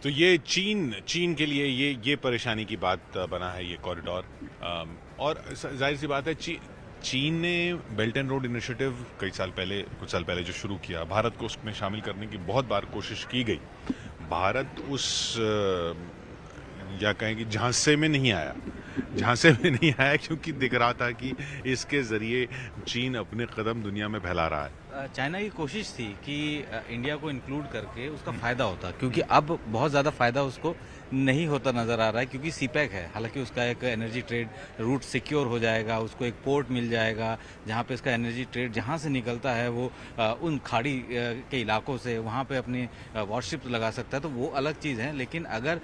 तो ये चीन चीन के लिए ये परेशानी की बात बना है ये कॉरिडोर। और जाहिर सी बात है, चीन ने बेल्ट एंड रोड इनिशिएटिव कुछ साल पहले जो शुरू किया, भारत को उसमें शामिल करने की बहुत बार कोशिश की गई। भारत उस या कहें कि झांसे में नहीं आया, झांसे में नहीं आया, क्योंकि दिख रहा था कि इसके जरिए चीन अपने कदम दुनिया में फैला रहा है। चाइना की कोशिश थी कि इंडिया को इंक्लूड करके उसका फ़ायदा होता, क्योंकि अब बहुत ज़्यादा फ़ायदा उसको नहीं होता नज़र आ रहा है, क्योंकि सीपैक है। हालांकि उसका एक एनर्जी ट्रेड रूट सिक्योर हो जाएगा, उसको एक पोर्ट मिल जाएगा जहां पे इसका एनर्जी ट्रेड जहां से निकलता है वो उन खाड़ी के इलाकों से वहां पे अपनी वॉरशिप लगा सकता है, तो वो अलग चीज़ है। लेकिन अगर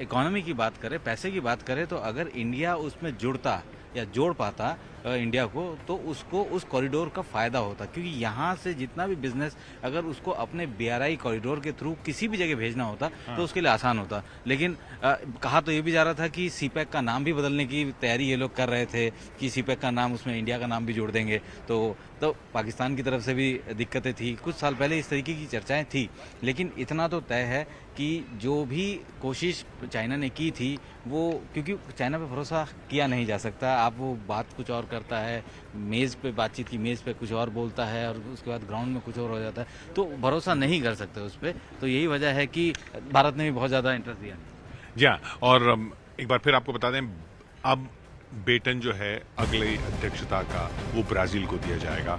इकोनॉमी की बात करें, पैसे की बात करें, तो अगर इंडिया उसमें जुड़ता या जोड़ पाता इंडिया को, तो उसको उस कॉरिडोर का फ़ायदा होता, क्योंकि यहाँ से जितना भी बिजनेस अगर उसको अपने बीआरआई कॉरिडोर के थ्रू किसी भी जगह भेजना होता तो उसके लिए आसान होता। लेकिन कहा तो ये भी जा रहा था कि सीपैक का नाम भी बदलने की तैयारी ये लोग कर रहे थे कि सीपैक का नाम उसमें इंडिया का नाम भी जोड़ देंगे। तो पाकिस्तान की तरफ से भी दिक्कतें थी, कुछ साल पहले इस तरीके की चर्चाएं थी। लेकिन इतना तो तय है कि जो भी कोशिश चाइना ने की थी वो, क्योंकि चाइना पे भरोसा किया नहीं जा सकता। आप वो बात कुछ और करता है, मेज़ पे बातचीत की मेज़ पे कुछ और बोलता है और उसके बाद ग्राउंड में कुछ और हो जाता है, तो भरोसा नहीं कर सकते उस पर। तो यही वजह है कि भारत ने भी बहुत ज़्यादा इंटरेस्ट दिया नहीं। जी हाँ, और एक बार फिर आपको बता दें, अब बेटन जो है अगली अध्यक्षता का वो ब्राज़ील को दिया जाएगा।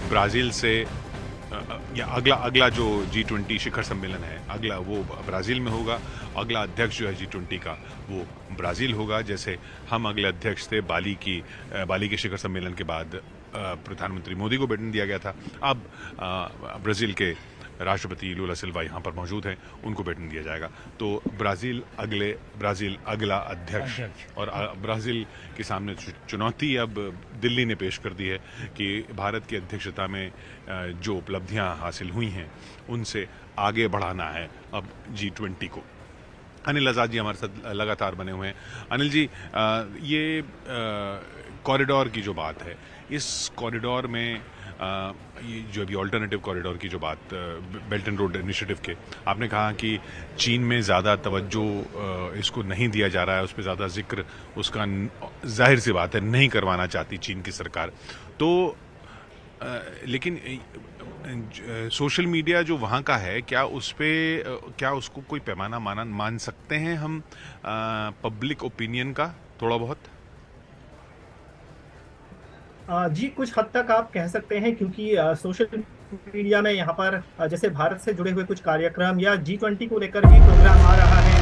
ब्राज़ील से या अगला जो G20 शिखर सम्मेलन है, अगला वो ब्राज़ील में होगा। अगला अध्यक्ष जो है G20 का वो ब्राज़ील होगा। जैसे हम अगले अध्यक्ष थे बाली के शिखर सम्मेलन के बाद प्रधानमंत्री मोदी को बेटन दिया गया था। अब ब्राज़ील के राष्ट्रपति लूला सिल्वा यहाँ पर मौजूद हैं, उनको बेटन दिया जाएगा। तो ब्राज़ील अगला अध्यक्ष। और ब्राज़ील के सामने चुनौती अब दिल्ली ने पेश कर दी है कि भारत की अध्यक्षता में जो उपलब्धियाँ हासिल हुई हैं उनसे आगे बढ़ाना है अब G20 को। अनिल आज़ाद जी हमारे साथ लगातार बने हुए हैं। अनिल जी, ये कॉरिडोर की जो बात है, इस कॉरिडोर में ये जो अभी ऑल्टरनेटिव कॉरिडोर की जो बात, बेल्ट एंड रोड इनिशिएटिव के, आपने कहा कि चीन में ज़्यादा तवज्जो इसको नहीं दिया जा रहा है, उस पर ज़्यादा जिक्र उसका जाहिर सी बात है नहीं करवाना चाहती चीन की सरकार। तो लेकिन सोशल मीडिया जो वहाँ का है, क्या उस पे क्या उसको कोई पैमाना मान सकते हैं हम पब्लिक ओपिनियन का थोड़ा बहुत? जी, कुछ हद तक आप कह सकते हैं, क्योंकि सोशल मीडिया में यहाँ पर जैसे भारत से जुड़े हुए कुछ कार्यक्रम या G20 को लेकर भी प्रोग्राम आ रहा है।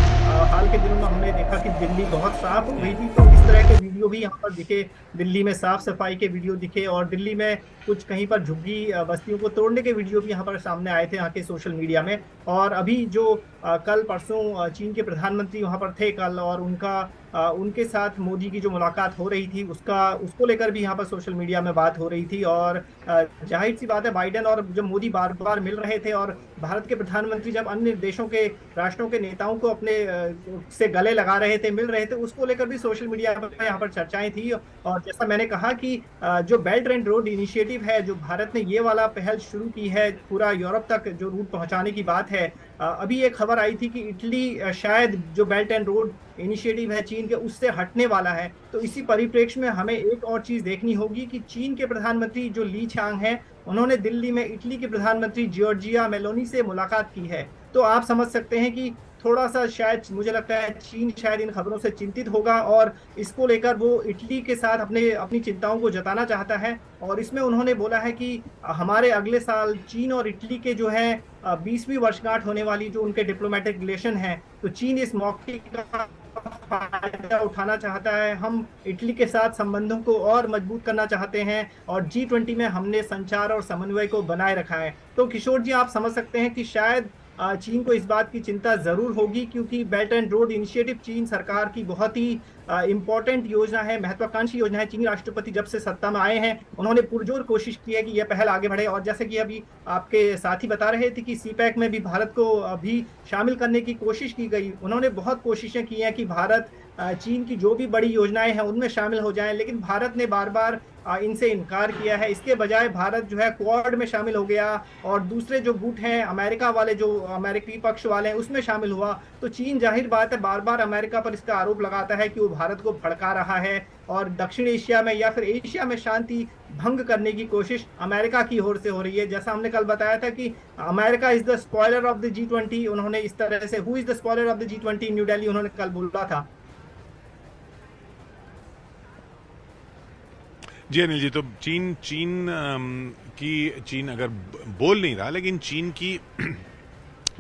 हाल के दिनों में हमने देखा कि दिल्ली बहुत साफ हो गई थी, तो इस तरह के वीडियो भी यहाँ पर दिखे। दिल्ली में साफ सफाई के वीडियो दिखे, और दिल्ली में कुछ कहीं पर झुग्गी बस्तियों को तोड़ने के वीडियो भी यहाँ पर सामने आए थे यहाँ के सोशल मीडिया में। और अभी जो कल परसों चीन के प्रधानमंत्री वहाँ पर थे कल, और उनके साथ मोदी की जो मुलाकात हो रही थी उसको लेकर भी यहाँ पर सोशल मीडिया में बात हो रही थी। और जाहिर सी बात है, बाइडेन और जब मोदी बार बार मिल रहे थे, और भारत के प्रधानमंत्री जब अन्य देशों के राष्ट्रों के नेताओं को अपने से गले लगा रहे थे, मिल रहे थे, उसको लेकर भी सोशल मीडिया पर यहाँ पर चर्चाएं थी। और जैसा मैंने कहा कि जो बेल्ट एंड रोड इनिशिएटिव है, जो भारत ने ये वाला पहल शुरू की है, पूरा यूरोप तक जो रूट पहुंचाने की बात है। अभी एक खबर आई थी कि इटली शायद जो बेल्ट एंड रोड इनिशिएटिव है चीन के, उससे हटने वाला है। तो इसी परिप्रेक्ष्य में हमें एक और चीज देखनी होगी कि चीन के प्रधानमंत्री जो ली चांग हैं, उन्होंने दिल्ली में इटली के प्रधानमंत्री जियोर्जिया मेलोनी से मुलाकात की है। तो आप समझ सकते हैं कि थोड़ा सा शायद मुझे लगता है चीन शायद इन खबरों से चिंतित होगा, और इसको लेकर वो इटली के साथ अपनी चिंताओं को जताना चाहता है। और इसमें उन्होंने बोला है कि हमारे अगले साल चीन और इटली के जो है 20वीं वर्षगांठ होने वाली जो उनके डिप्लोमेटिक रिलेशन है, तो चीन इस मौके का फायदा उठाना चाहता है। हम इटली के साथ संबंधों को और मजबूत करना चाहते हैं, और G20 में हमने संचार और समन्वय को बनाए रखा है। तो किशोर जी, आप समझ सकते हैं कि शायद चीन को इस बात की चिंता जरूर होगी, क्योंकि बेल्ट एंड रोड इनिशिएटिव चीन सरकार की बहुत ही इंपॉर्टेंट योजना है, महत्वाकांक्षी योजना है। चीनी राष्ट्रपति जब से सत्ता में आए हैं, उन्होंने पुरजोर कोशिश की है कि यह पहल आगे बढ़े। और जैसे कि अभी आपके साथी बता रहे थे कि सीपैक में भी भारत को अभी शामिल करने की कोशिश की गई। उन्होंने बहुत कोशिशें की हैं कि भारत चीन की जो भी बड़ी योजनाएं हैं उनमें शामिल हो जाएं, लेकिन भारत ने बार बार इनसे इनकार किया है। इसके बजाय भारत जो है क्वाड में शामिल हो गया और दूसरे जो गुट हैं अमेरिका वाले, जो अमेरिकी पक्ष वाले हैं, उसमें शामिल हुआ। तो चीन जाहिर बात है बार बार अमेरिका पर इसका आरोप लगाता है कि वो भारत को भड़का रहा है और दक्षिण एशिया में या फिर एशिया में शांति भंग करने की कोशिश अमेरिका की ओर से हो रही है। जैसा हमने कल बताया था कि America is the spoiler of the G20, उन्होंने इस तरह से who is the spoiler of the G20 new Delhi उन्होंने कल बोला था। जी अनिल जी, तो चीन चीन चीन अगर बोल नहीं रहा, लेकिन चीन की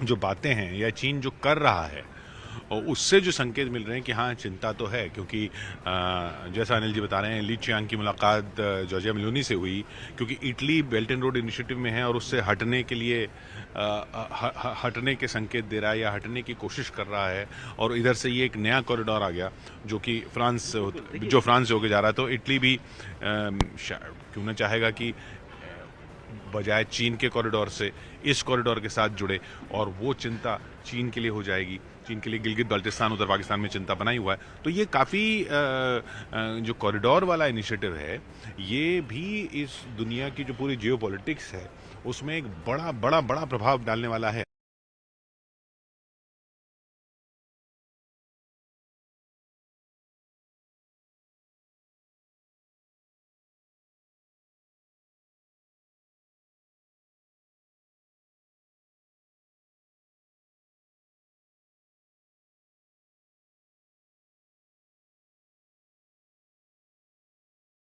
जो बातें हैं या चीन जो कर रहा है और उससे जो संकेत मिल रहे हैं कि हाँ चिंता तो है, क्योंकि जैसा अनिल जी बता रहे हैं ली चियांग की मुलाकात जॉर्जिया मेलोनी से हुई, क्योंकि Italy belt and road initiative में है और उससे हटने के लिए हटने के संकेत दे रहा है या हटने की कोशिश कर रहा है। और इधर से ये एक नया कॉरिडोर आ गया जो कि फ्रांस से होके जा रहा है, तो इटली भी क्यों ना चाहेगा कि बजाय चीन के कॉरिडोर से इस कॉरिडोर के साथ जुड़े, और वो चिंता चीन के लिए हो जाएगी। चीन के लिए गिलगित बाल्टिस्तान उधर पाकिस्तान में चिंता बनाई हुआ है। तो ये काफ़ी जो कॉरिडोर वाला इनिशिएटिव है, ये भी इस दुनिया की जो पूरी जियोपॉलिटिक्स है उसमें एक बड़ा बड़ा बड़ा प्रभाव डालने वाला है।